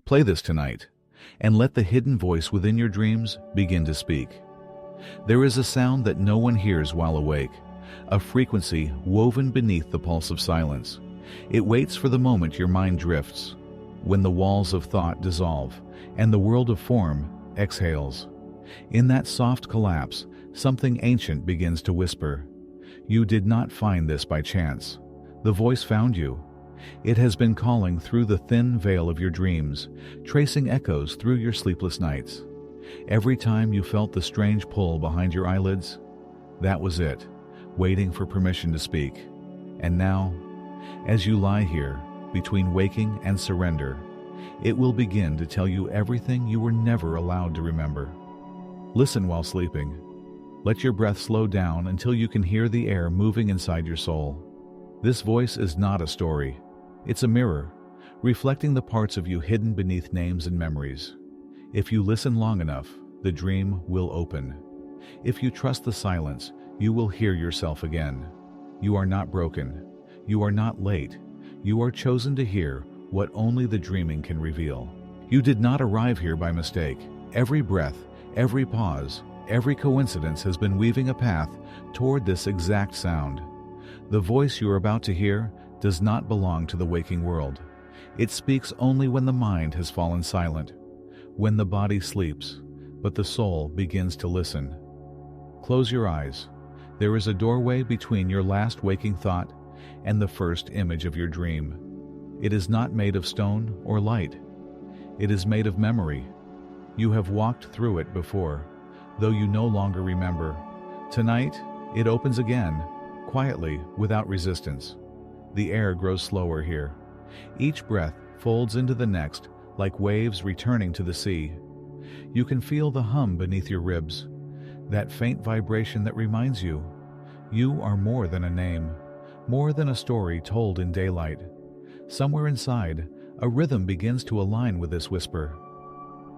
Play this tonight, and let the hidden voice within your dreams begin to speak. There is a sound that no one hears while awake, a frequency woven beneath the pulse of silence. It waits for the moment your mind drifts, when the walls of thought dissolve and the world of form exhales. In that soft collapse, something ancient begins to whisper. You did not find this by chance. The voice found you. It has been calling through the thin veil of your dreams, tracing echoes through your sleepless nights. Every time you felt the strange pull behind your eyelids, that was it, waiting for permission to speak. And now, as you lie here, between waking and surrender, it will begin to tell you everything you were never allowed to remember. Listen while sleeping. Let your breath slow down until you can hear the air moving inside your soul. This voice is not a story. It's a mirror, reflecting the parts of you hidden beneath names and memories. If you listen long enough, the dream will open. If you trust the silence, you will hear yourself again. You are not broken. You are not late. You are chosen to hear what only the dreaming can reveal. You did not arrive here by mistake. Every breath, every pause, every coincidence has been weaving a path toward this exact sound. The voice you are about to hear does not belong to the waking world. It speaks only when the mind has fallen silent, when the body sleeps, but the soul begins to listen. Close your eyes. There is a doorway between your last waking thought and the first image of your dream. It is not made of stone or light. It is made of memory. You have walked through it before, though you no longer remember. Tonight, it opens again, quietly, without resistance. The air grows slower here. Each breath folds into the next, like waves returning to the sea. You can feel the hum beneath your ribs, that faint vibration that reminds you, you are more than a name, more than a story told in daylight. Somewhere inside, a rhythm begins to align with this whisper.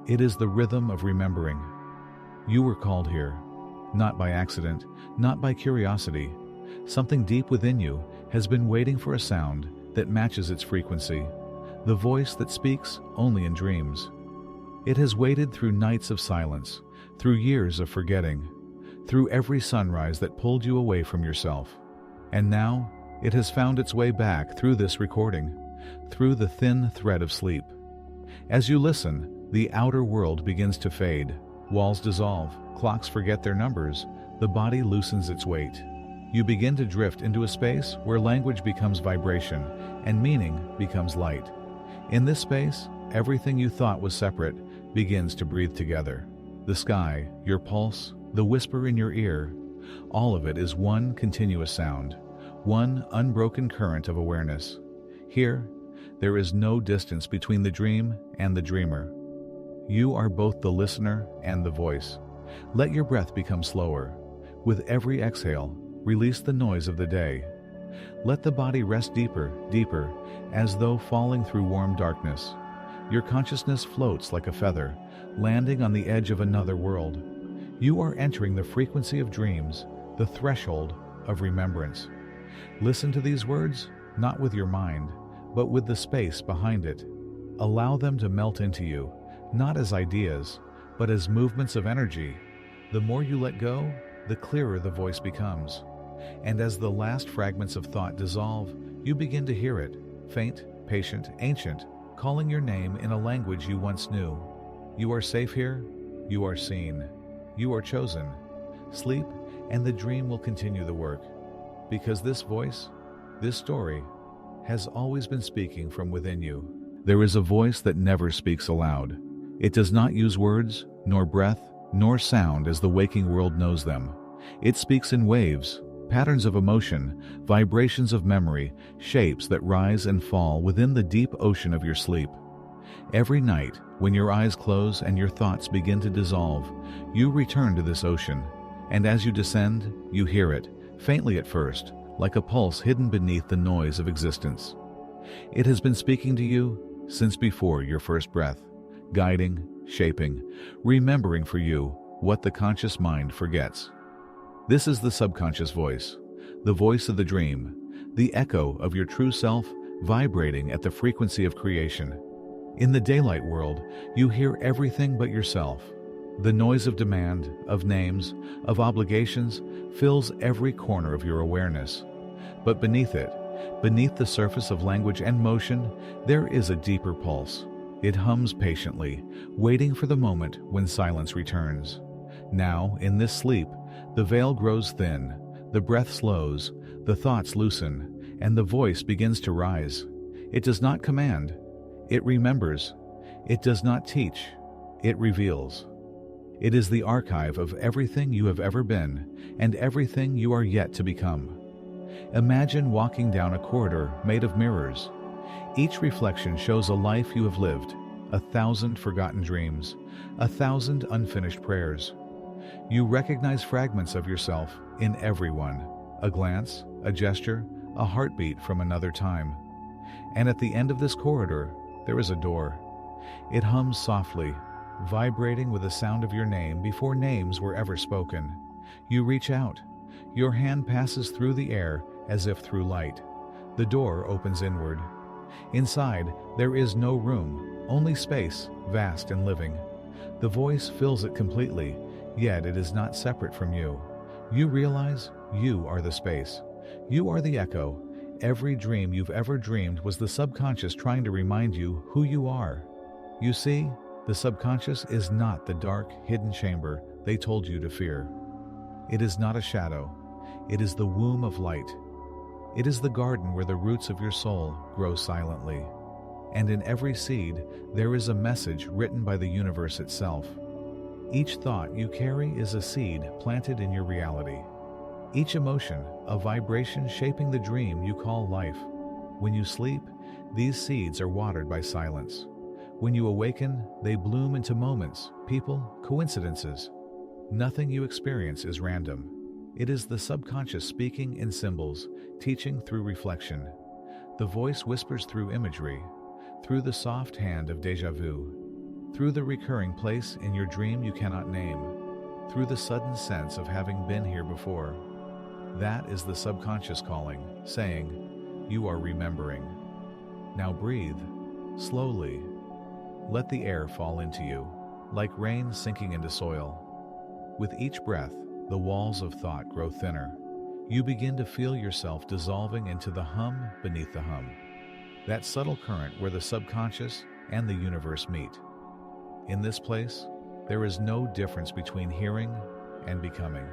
It is the rhythm of remembering. You were called here, not by accident, not by curiosity. Something deep within you has been waiting for a sound that matches its frequency, the voice that speaks only in dreams. It has waited through nights of silence, through years of forgetting, through every sunrise that pulled you away from yourself. And now, it has found its way back through this recording, through the thin thread of sleep. As you listen, the outer world begins to fade. Walls dissolve, clocks forget their numbers, the body loosens its weight. You begin to drift into a space where language becomes vibration and meaning becomes light. In this space, everything you thought was separate begins to breathe together. The sky, your pulse, the whisper in your ear, all of it is one continuous sound, one unbroken current of awareness. Here, there is no distance between the dream and the dreamer. You are both the listener and the voice. Let your breath become slower. With every exhale, release the noise of the day. Let the body rest deeper, deeper, as though falling through warm darkness. Your consciousness floats like a feather, landing on the edge of another world. You are entering the frequency of dreams, the threshold of remembrance. Listen to these words, not with your mind, but with the space behind it. Allow them to melt into you, not as ideas, but as movements of energy. The more you let go, the clearer the voice becomes. And as the last fragments of thought dissolve, you begin to hear it, faint, patient, ancient, calling your name in a language you once knew. You are safe here, you are seen, you are chosen. Sleep, and the dream will continue the work. Because this voice, this story, has always been speaking from within you. There is a voice that never speaks aloud. It does not use words, nor breath, nor sound as the waking world knows them. It speaks in waves, patterns of emotion, vibrations of memory, shapes that rise and fall within the deep ocean of your sleep. Every night, when your eyes close and your thoughts begin to dissolve, you return to this ocean, and as you descend, you hear it, faintly at first, like a pulse hidden beneath the noise of existence. It has been speaking to you since before your first breath, guiding, shaping, remembering for you what the conscious mind forgets. This is the subconscious voice, the voice of the dream, the echo of your true self vibrating at the frequency of creation. In the daylight world, you hear everything but yourself. The noise of demand, of names, of obligations fills every corner of your awareness. But beneath it, beneath the surface of language and motion, there is a deeper pulse. It hums patiently, waiting for the moment when silence returns. Now, in this sleep, the veil grows thin, the breath slows, the thoughts loosen, and the voice begins to rise. It does not command, it remembers. It does not teach, it reveals. It is the archive of everything you have ever been and everything you are yet to become. Imagine walking down a corridor made of mirrors. Each reflection shows a life you have lived, 1,000 forgotten dreams, 1,000 unfinished prayers. You recognize fragments of yourself in everyone, a glance, a gesture, a heartbeat from another time. And at the end of this corridor, there is a door. It hums softly, vibrating with the sound of your name before names were ever spoken. You reach out. Your hand passes through the air as if through light. The door opens inward. Inside, there is no room, only space, vast and living. The voice fills it completely, yet it is not separate from you. You realize you are the space. You are the echo. Every dream you've ever dreamed was the subconscious trying to remind you who you are. You see, the subconscious is not the dark, hidden chamber they told you to fear. It is not a shadow. It is the womb of light. It is the garden where the roots of your soul grow silently. And in every seed, there is a message written by the universe itself. Each thought you carry is a seed planted in your reality. Each emotion, a vibration shaping the dream you call life. When you sleep, these seeds are watered by silence. When you awaken, they bloom into moments, people, coincidences. Nothing you experience is random. It is the subconscious speaking in symbols, teaching through reflection. The voice whispers through imagery, through the soft hand of déjà vu, through the recurring place in your dream you cannot name, through the sudden sense of having been here before. That is the subconscious calling, saying, you are remembering. Now breathe, slowly. Let the air fall into you, like rain sinking into soil. With each breath, the walls of thought grow thinner. You begin to feel yourself dissolving into the hum beneath the hum. That subtle current where the subconscious and the universe meet. In this place, there is no difference between hearing and becoming.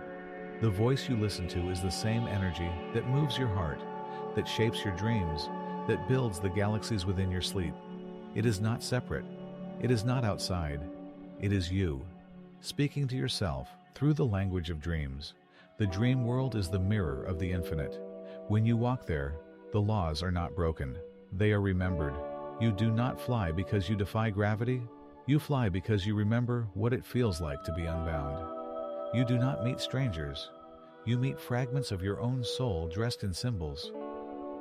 The voice you listen to is the same energy that moves your heart, that shapes your dreams, that builds the galaxies within your sleep. It is not separate. It is not outside. It is you, speaking to yourself through the language of dreams. The dream world is the mirror of the infinite. When you walk there, the laws are not broken. They are remembered. You do not fly because you defy gravity. You fly because you remember what it feels like to be unbound. You do not meet strangers. You meet fragments of your own soul dressed in symbols.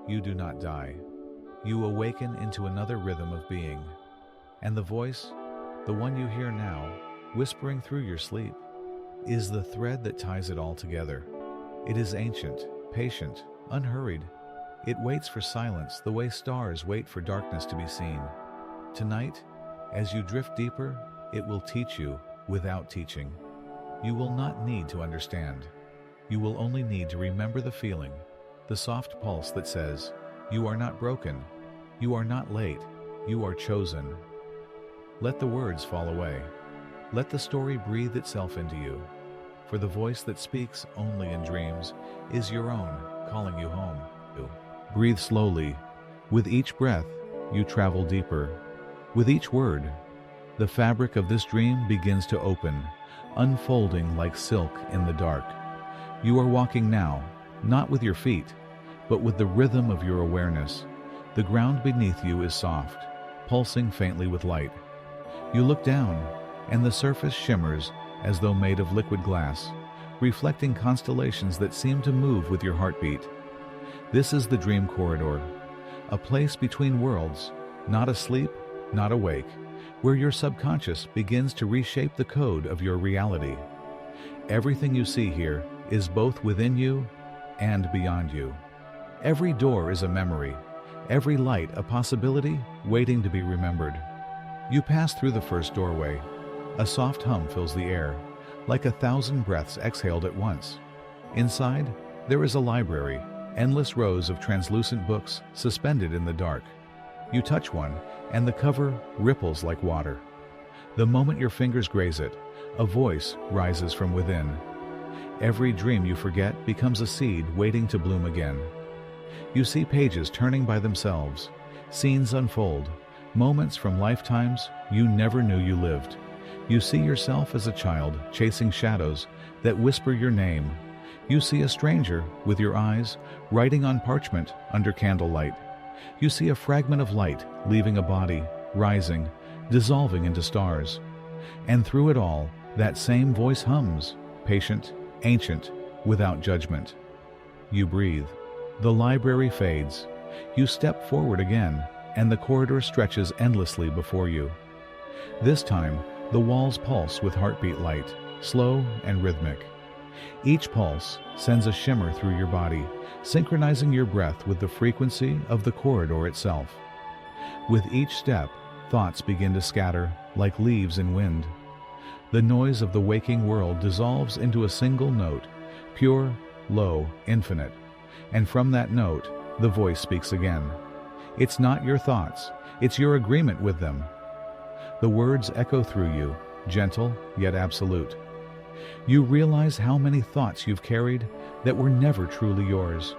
You do not die. You awaken into another rhythm of being. And the voice, the one you hear now, whispering through your sleep, is the thread that ties it all together. It is ancient, patient, unhurried. It waits for silence the way stars wait for darkness to be seen. Tonight, as you drift deeper, it will teach you without teaching. You will not need to understand. You will only need to remember the feeling, the soft pulse that says, you are not broken, you are not late, you are chosen. Let the words fall away. Let the story breathe itself into you. For the voice that speaks only in dreams is your own, calling you home. Breathe slowly. With each breath, you travel deeper. With each word, the fabric of this dream begins to open, unfolding like silk in the dark. You are walking now, not with your feet, but with the rhythm of your awareness. The ground beneath you is soft, pulsing faintly with light. You look down, and the surface shimmers as though made of liquid glass, reflecting constellations that seem to move with your heartbeat. This is the dream corridor, a place between worlds, not asleep, not awake, where your subconscious begins to reshape the code of your reality. Everything you see here is both within you and beyond you. Every door is a memory, every light a possibility waiting to be remembered. You pass through the first doorway. A soft hum fills the air, like 1,000 breaths exhaled at once. Inside, there is a library, endless rows of translucent books suspended in the dark. You touch one, and the cover ripples like water. The moment your fingers graze it, a voice rises from within. Every dream you forget becomes a seed waiting to bloom again. You see pages turning by themselves, scenes unfold, moments from lifetimes you never knew you lived. You see yourself as a child chasing shadows that whisper your name. You see a stranger with your eyes writing on parchment under candlelight. You see a fragment of light leaving a body, rising, dissolving into stars. And through it all, that same voice hums, patient, ancient, without judgment. You breathe. The library fades. You step forward again, and the corridor stretches endlessly before you. This time, the walls pulse with heartbeat light, slow and rhythmic. Each pulse sends a shimmer through your body, synchronizing your breath with the frequency of the corridor itself. With each step, thoughts begin to scatter like leaves in wind. The noise of the waking world dissolves into a single note, pure, low, infinite. And from that note, the voice speaks again. It's not your thoughts, it's your agreement with them. The words echo through you, gentle yet absolute. You realize how many thoughts you've carried that were never truly yours.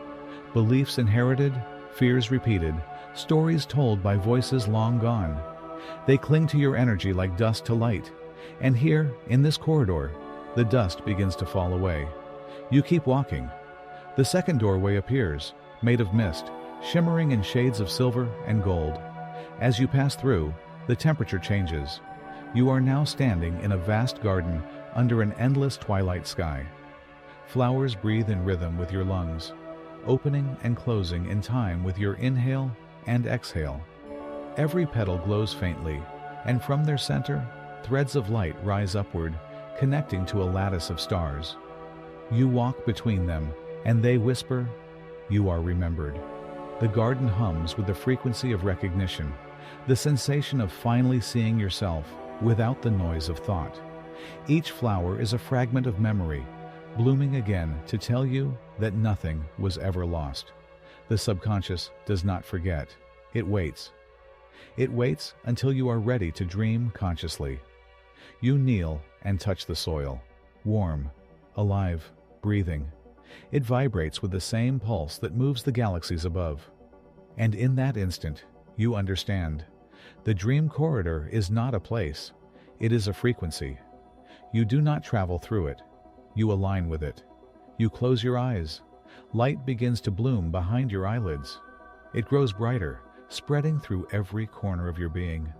Beliefs inherited, fears repeated, stories told by voices long gone. They cling to your energy like dust to light. And here, in this corridor, the dust begins to fall away. You keep walking. The second doorway appears, made of mist, shimmering in shades of silver and gold. As you pass through, the temperature changes. You are now standing in a vast garden under an endless twilight sky. Flowers breathe in rhythm with your lungs, opening and closing in time with your inhale and exhale. Every petal glows faintly, and from their center, threads of light rise upward, connecting to a lattice of stars. You walk between them, and they whisper, "You are remembered." The garden hums with the frequency of recognition, the sensation of finally seeing yourself without the noise of thought. Each flower is a fragment of memory, blooming again to tell you that nothing was ever lost. The subconscious does not forget. It waits. It waits until you are ready to dream consciously. You kneel and touch the soil, warm, alive, breathing. It vibrates with the same pulse that moves the galaxies above. And in that instant, you understand. The dream corridor is not a place. It is a frequency. You do not travel through it. You align with it. You close your eyes. Light begins to bloom behind your eyelids. It grows brighter, spreading through every corner of your being.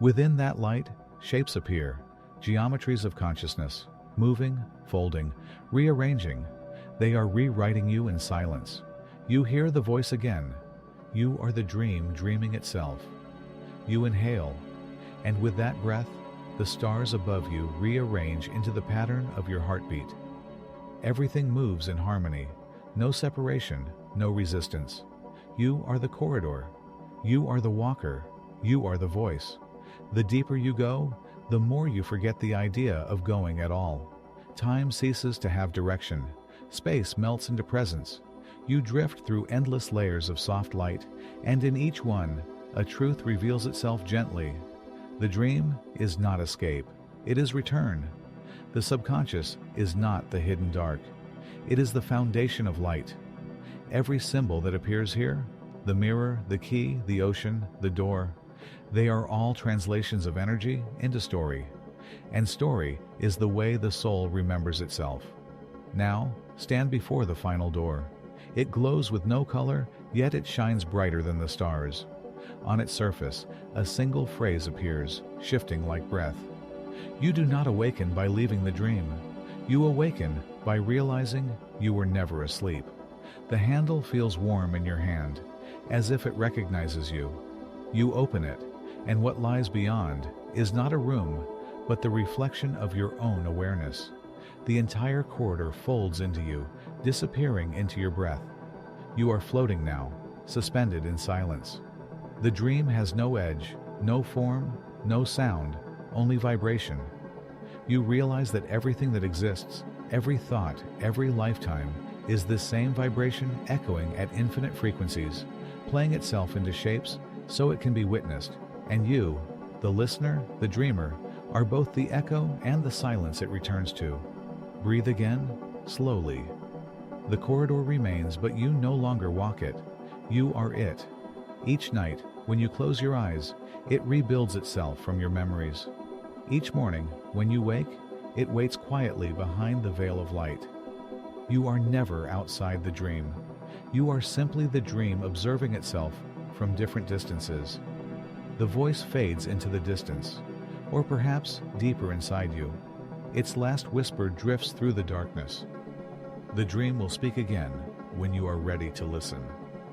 Within that light, shapes appear, geometries of consciousness, moving, folding, rearranging. They are rewriting you in silence. You hear the voice again. You are the dream dreaming itself. You inhale, and with that breath, the stars above you rearrange into the pattern of your heartbeat. Everything moves in harmony. No separation, no resistance. You are the corridor. You are the walker. You are the voice. The deeper you go, the more you forget the idea of going at all. Time ceases to have direction. Space melts into presence. You drift through endless layers of soft light, and in each one, a truth reveals itself gently. The dream is not escape. It is return. The subconscious is not the hidden dark. It is the foundation of light. Every symbol that appears here, the mirror, the key, the ocean, the door, they are all translations of energy into story. And story is the way the soul remembers itself. Now, stand before the final door. It glows with no color, yet it shines brighter than the stars. On its surface, a single phrase appears, shifting like breath. You do not awaken by leaving the dream. You awaken by realizing you were never asleep. The handle feels warm in your hand, as if it recognizes you. You open it, and what lies beyond is not a room, but the reflection of your own awareness. The entire corridor folds into you, disappearing into your breath. You are floating now, suspended in silence. The dream has no edge, no form, no sound, only vibration. You realize that everything that exists, every thought, every lifetime, is this same vibration echoing at infinite frequencies, playing itself into shapes so it can be witnessed, and you, the listener, the dreamer, are both the echo and the silence it returns to. Breathe again, slowly. The corridor remains, but you no longer walk it. You are it. Each night, when you close your eyes, it rebuilds itself from your memories. Each morning, when you wake, it waits quietly behind the veil of light. You are never outside the dream. You are simply the dream observing itself from different distances. The voice fades into the distance, or perhaps deeper inside you. Its last whisper drifts through the darkness. The dream will speak again when you are ready to listen.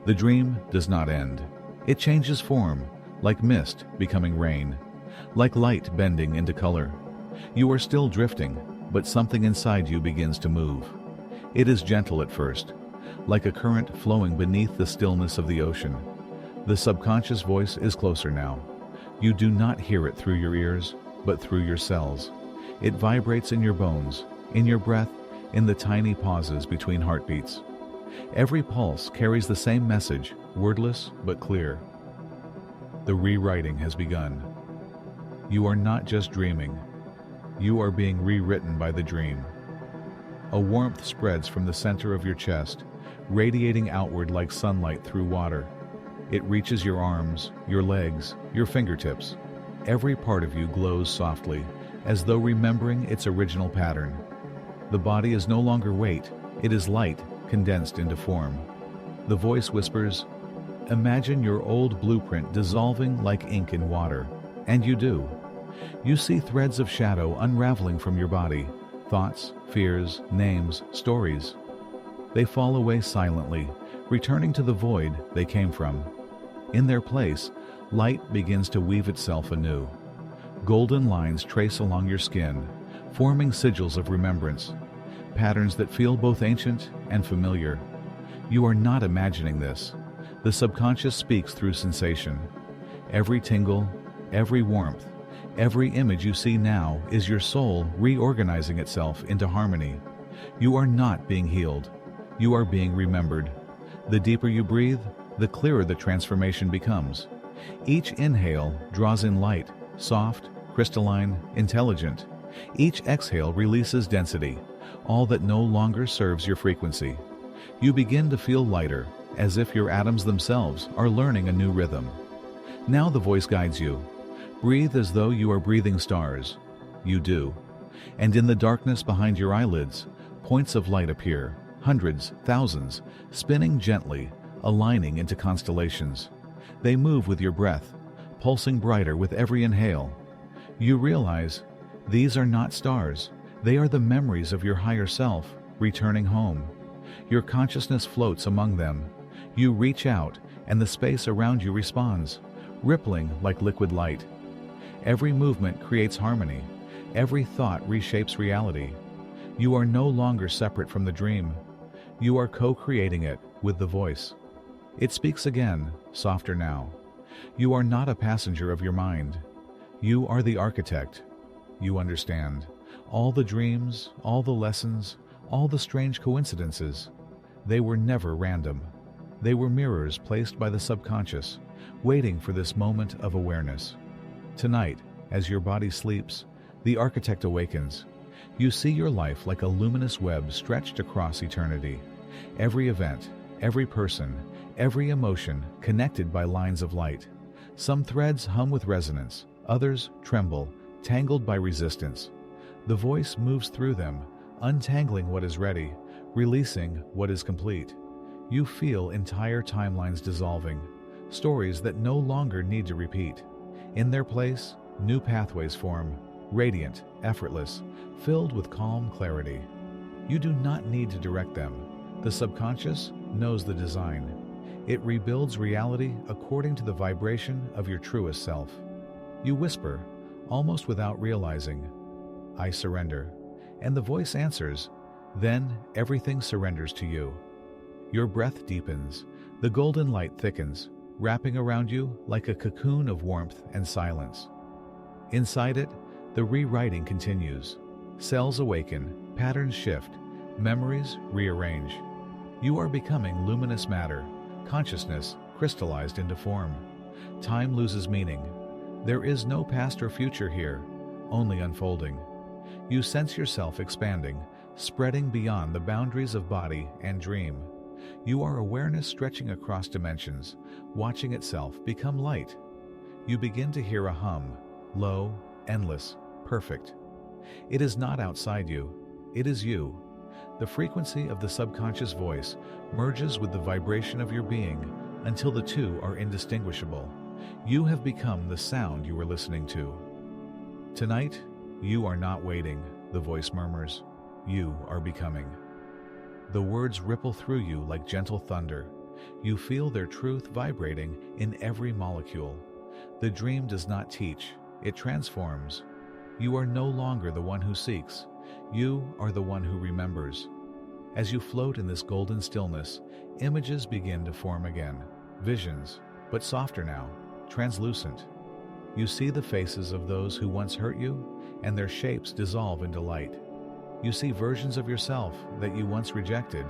The dream does not end. It changes form, like mist becoming rain, like light bending into color. You are still drifting, but something inside you begins to move. It is gentle at first, like a current flowing beneath the stillness of the ocean. The subconscious voice is closer now. You do not hear it through your ears, but through your cells. It vibrates in your bones, in your breath, in the tiny pauses between heartbeats. Every pulse carries the same message, wordless but clear. The rewriting has begun. You are not just dreaming. You are being rewritten by the dream. A warmth spreads from the center of your chest, radiating outward like sunlight through water. It reaches your arms, your legs, your fingertips. Every part of you glows softly, as though remembering its original pattern. The body is no longer weight, it is light condensed into form. The voice whispers, "Imagine your old blueprint dissolving like ink in water." And you do. You see threads of shadow unraveling from your body, thoughts, fears, names, stories. They fall away silently, returning to the void they came from. In their place, light begins to weave itself anew. Golden lines trace along your skin, forming sigils of remembrance, patterns that feel both ancient and familiar. You are not imagining this. The subconscious speaks through sensation. Every tingle, every warmth, every image you see now is your soul reorganizing itself into harmony. You are not being healed. You are being remembered. The deeper you breathe, the clearer the transformation becomes. Each inhale draws in light, soft, crystalline, intelligent. Each exhale releases density, all that no longer serves your frequency. You begin to feel lighter, as if your atoms themselves are learning a new rhythm. Now the voice guides you. Breathe as though you are breathing stars. You do. And in the darkness behind your eyelids, points of light appear, hundreds, thousands, spinning gently, aligning into constellations. They move with your breath, pulsing brighter with every inhale. You realize these are not stars. They are the memories of your higher self, returning home. Your consciousness floats among them. You reach out, and the space around you responds, rippling like liquid light. Every movement creates harmony. Every thought reshapes reality. You are no longer separate from the dream. You are co-creating it with the voice. It speaks again, softer now. You are not a passenger of your mind. You are the architect. You understand. All the dreams, all the lessons, all the strange coincidences. They were never random. They were mirrors placed by the subconscious, waiting for this moment of awareness. Tonight, as your body sleeps, the architect awakens. You see your life like a luminous web stretched across eternity. Every event, every person, every emotion connected by lines of light. Some threads hum with resonance, others tremble, tangled by resistance. The voice moves through them, untangling what is ready, releasing what is complete. You feel entire timelines dissolving, stories that no longer need to repeat. In their place, new pathways form, radiant, effortless, filled with calm clarity. You do not need to direct them. The subconscious knows the design. It rebuilds reality according to the vibration of your truest self. You whisper, almost without realizing, "I surrender." And the voice answers, then everything surrenders to you. Your breath deepens, the golden light thickens, wrapping around you like a cocoon of warmth and silence. Inside it, the rewriting continues. Cells awaken, patterns shift, memories rearrange. You are becoming luminous matter, consciousness crystallized into form. Time loses meaning. There is no past or future here, only unfolding. You sense yourself expanding, spreading beyond the boundaries of body and dream. You are awareness stretching across dimensions, watching itself become light. You begin to hear a hum, low, endless, perfect. It is not outside you, it is you. The frequency of the subconscious voice merges with the vibration of your being until the two are indistinguishable. You have become the sound you were listening to. Tonight, you are not waiting, the voice murmurs. You are becoming. The words ripple through you like gentle thunder. You feel their truth vibrating in every molecule. The dream does not teach, it transforms. You are no longer the one who seeks. You are the one who remembers. As you float in this golden stillness, images begin to form again. Visions, but softer now, translucent. You see the faces of those who once hurt you, and their shapes dissolve into light. You see versions of yourself that you once rejected,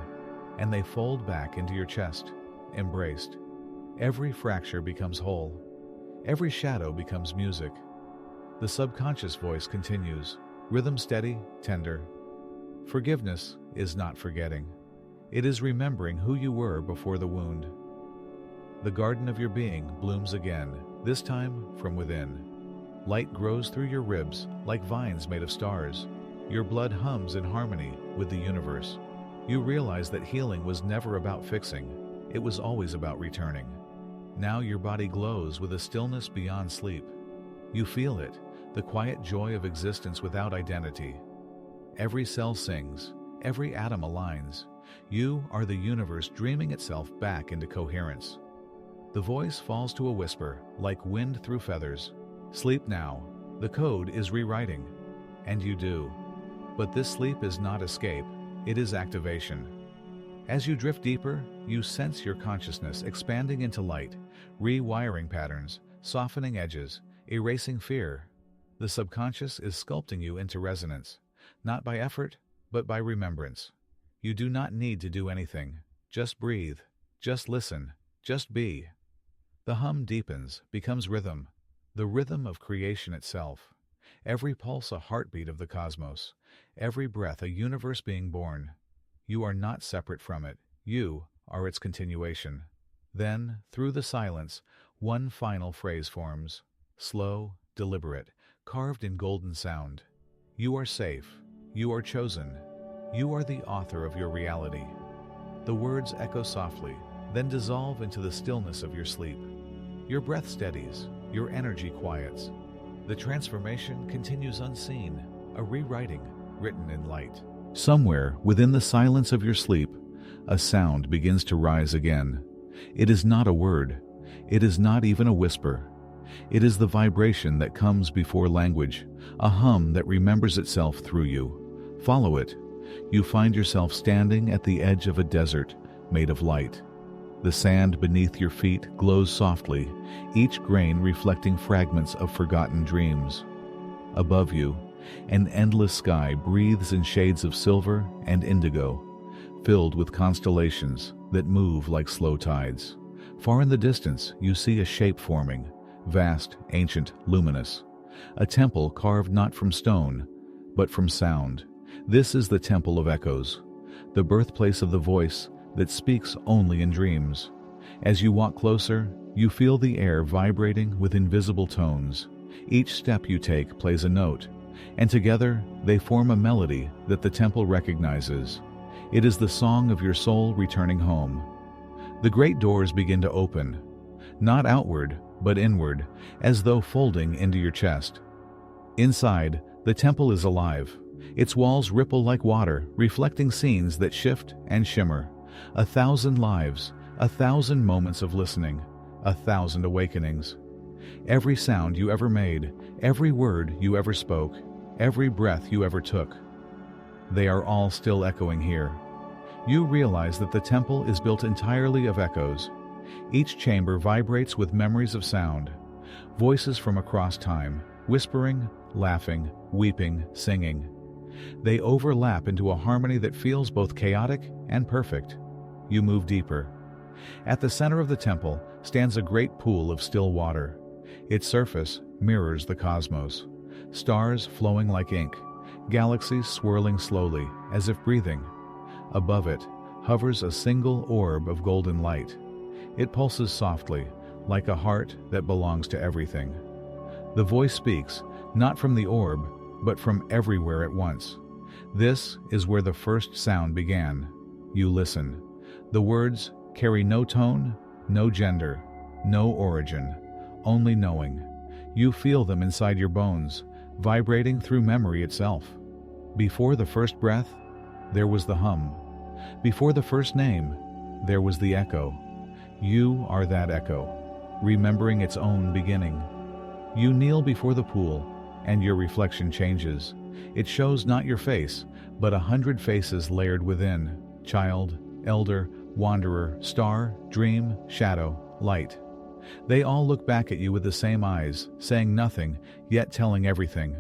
and they fold back into your chest, embraced. Every fracture becomes whole. Every shadow becomes music. The subconscious voice continues, rhythm steady, tender. Forgiveness is not forgetting. It is remembering who you were before the wound. The garden of your being blooms again, this time from within. Light grows through your ribs like vines made of stars. Your blood hums in harmony with the universe. You realize that healing was never about fixing, it was always about returning. Now your body glows with a stillness beyond sleep. You feel it, the quiet joy of existence without identity. Every cell sings, every atom aligns. You are the universe dreaming itself back into coherence. The voice falls to a whisper, like wind through feathers. Sleep now, the code is rewriting. And you do. But this sleep is not escape, it is activation. As you drift deeper, you sense your consciousness expanding into light, rewiring patterns, softening edges, erasing fear. The subconscious is sculpting you into resonance, not by effort, but by remembrance. You do not need to do anything. Just breathe, just listen, just be. The hum deepens, becomes rhythm, the rhythm of creation itself. Every pulse a heartbeat of the cosmos, every breath a universe being born. You are not separate from it, you are its continuation. Then, through the silence, one final phrase forms, slow, deliberate, carved in golden sound. You are safe, you are chosen, you are the author of your reality. The words echo softly, then dissolve into the stillness of your sleep. Your breath steadies, your energy quiets. The transformation continues unseen, a rewriting written in light. Somewhere within the silence of your sleep, a sound begins to rise again. It is not a word. It is not even a whisper. It is the vibration that comes before language, a hum that remembers itself through you. Follow it. You find yourself standing at the edge of a desert made of light. The sand beneath your feet glows softly, each grain reflecting fragments of forgotten dreams. Above you, an endless sky breathes in shades of silver and indigo, filled with constellations that move like slow tides. Far in the distance, you see a shape forming, vast, ancient, luminous. A temple carved not from stone, but from sound. This is the Temple of Echoes, the birthplace of the voice that speaks only in dreams. As you walk closer, you feel the air vibrating with invisible tones. Each step you take plays a note, and together they form a melody that the temple recognizes. It is the song of your soul returning home. The great doors begin to open, not outward, but inward, as though folding into your chest. Inside, the temple is alive. Its walls ripple like water, reflecting scenes that shift and shimmer. 1,000 lives, 1,000 moments of listening, 1,000 awakenings. Every sound you ever made, every word you ever spoke, every breath you ever took, they are all still echoing here. You realize that the temple is built entirely of echoes. Each chamber vibrates with memories of sound, voices from across time, whispering, laughing, weeping, singing. They overlap into a harmony that feels both chaotic and perfect. You move deeper. At the center of the temple stands a great pool of still water. Its surface mirrors the cosmos. Stars flowing like ink, galaxies swirling slowly, as if breathing. Above it hovers a single orb of golden light. It pulses softly, like a heart that belongs to everything. The voice speaks, not from the orb, but from everywhere at once. This is where the first sound began. You listen. The words carry no tone, no gender, no origin, only knowing. You feel them inside your bones, vibrating through memory itself. Before the first breath, there was the hum. Before the first name, there was the echo. You are that echo, remembering its own beginning. You kneel before the pool, and your reflection changes. It shows not your face, but 100 faces layered within: child, elder, wanderer, star, dream, shadow, light. They all look back at you with the same eyes, saying nothing, yet telling everything.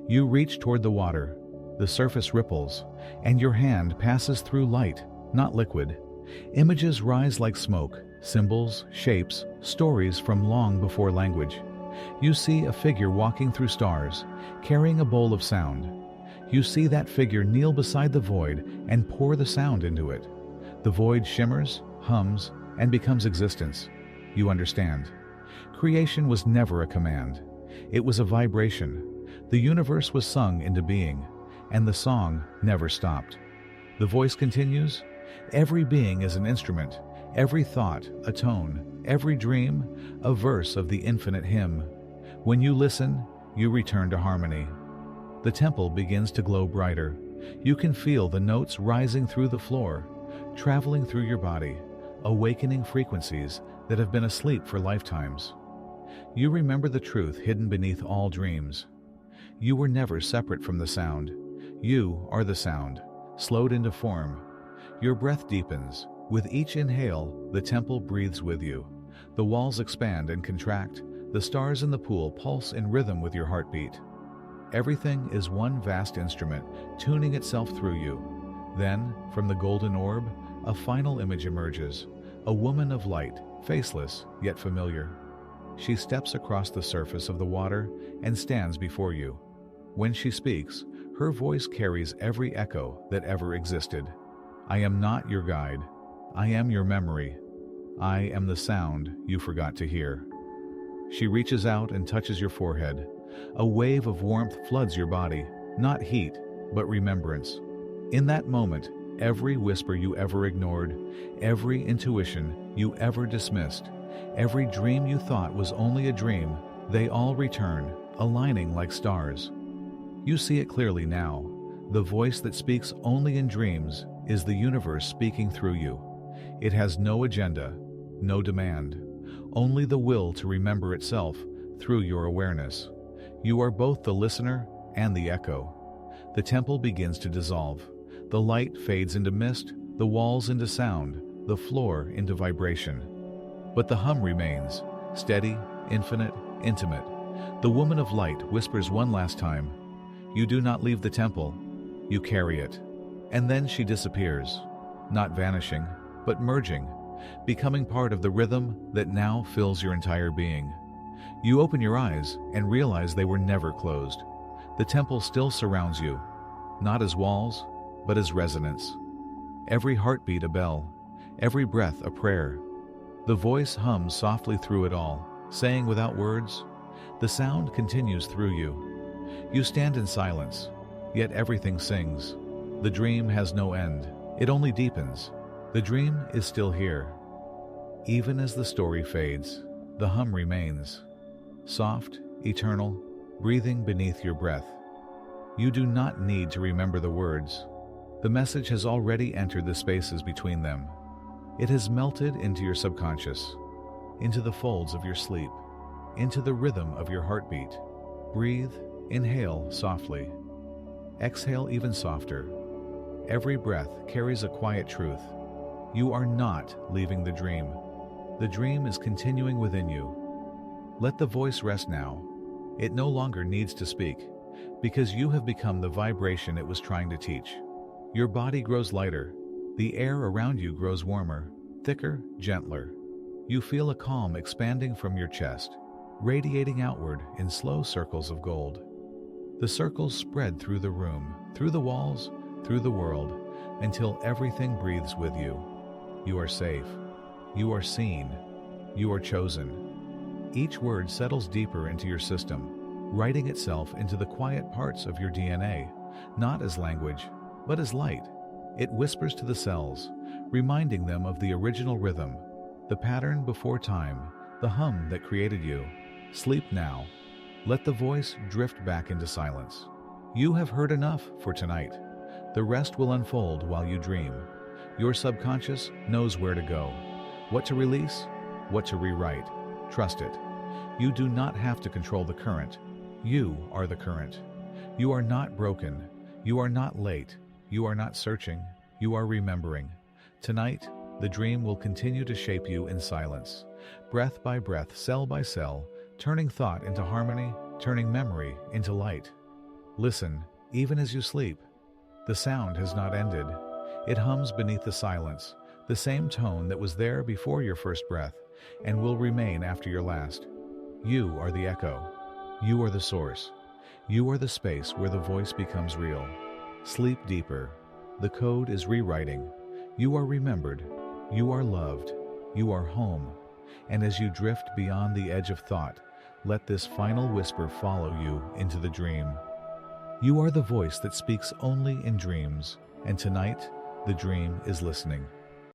You reach toward the water. The surface ripples, and your hand passes through light, not liquid. Images rise like smoke, symbols, shapes, stories from long before language. You see a figure walking through stars, carrying a bowl of sound. You see that figure kneel beside the void and pour the sound into it. The void shimmers, hums, and becomes existence. You understand. Creation was never a command. It was a vibration. The universe was sung into being, and the song never stopped. The voice continues. Every being is an instrument, every thought a tone, every dream a verse of the infinite hymn. When you listen, you return to harmony. The temple begins to glow brighter. You can feel the notes rising through the floor, traveling through your body, awakening frequencies that have been asleep for lifetimes. You remember the truth hidden beneath all dreams. You were never separate from the sound. You are the sound, slowed into form. Your breath deepens. With each inhale, the temple breathes with you. The walls expand and contract. The stars in the pool pulse in rhythm with your heartbeat. Everything is one vast instrument, tuning itself through you. Then, from the golden orb, a final image emerges. A woman of light, faceless yet familiar. She steps across the surface of the water and stands before you. When she speaks, her voice carries every echo that ever existed. I am not your guide. I am your memory. I am the sound you forgot to hear. She reaches out and touches your forehead. A wave of warmth floods your body, not heat, but remembrance. In that moment, every whisper you ever ignored, every intuition you ever dismissed, every dream you thought was only a dream, they all return, aligning like stars. You see it clearly now. The voice that speaks only in dreams is the universe speaking through you. It has no agenda, no demand, only the will to remember itself through your awareness. You are both the listener and the echo. The temple begins to dissolve. The light fades into mist, the walls into sound, the floor into vibration. But the hum remains, steady, infinite, intimate. The woman of light whispers one last time, "You do not leave the temple, you carry it." And then she disappears, not vanishing, but merging, becoming part of the rhythm that now fills your entire being. You open your eyes and realize they were never closed. The temple still surrounds you, not as walls, but as resonance. Every heartbeat a bell, every breath a prayer. The voice hums softly through it all, saying without words, the sound continues through you. You stand in silence, yet everything sings. The dream has no end, it only deepens. The dream is still here. Even as the story fades, the hum remains, soft, eternal, breathing beneath your breath. You do not need to remember the words. The message has already entered the spaces between them. It has melted into your subconscious, into the folds of your sleep, into the rhythm of your heartbeat. Breathe, inhale softly. Exhale even softer. Every breath carries a quiet truth. You are not leaving the dream. The dream is continuing within you. Let the voice rest now. It no longer needs to speak, because you have become the vibration it was trying to teach. Your body grows lighter. The air around you grows warmer, thicker, gentler. You feel a calm expanding from your chest, radiating outward in slow circles of gold. The circles spread through the room, through the walls, through the world, until everything breathes with you. You are safe. You are seen. You are chosen. Each word settles deeper into your system, writing itself into the quiet parts of your DNA, not as language, but as light. It whispers to the cells, reminding them of the original rhythm, the pattern before time, the hum that created you. Sleep now. Let the voice drift back into silence. You have heard enough for tonight. The rest will unfold while you dream. Your subconscious knows where to go, what to release, what to rewrite. Trust it. You do not have to control the current. You are the current. You are not broken. You are not late. You are not searching. You are remembering. Tonight, the dream will continue to shape you in silence, breath by breath, cell by cell, turning thought into harmony, turning memory into light. Listen, even as you sleep. The sound has not ended. It hums beneath the silence, the same tone that was there before your first breath and will remain after your last. You are the echo. You are the source. You are the space where the voice becomes real. Sleep deeper. The code is rewriting. You are remembered. You are loved. You are home. And as you drift beyond the edge of thought, let this final whisper follow you into the dream. You are the voice that speaks only in dreams, and tonight, the dream is listening.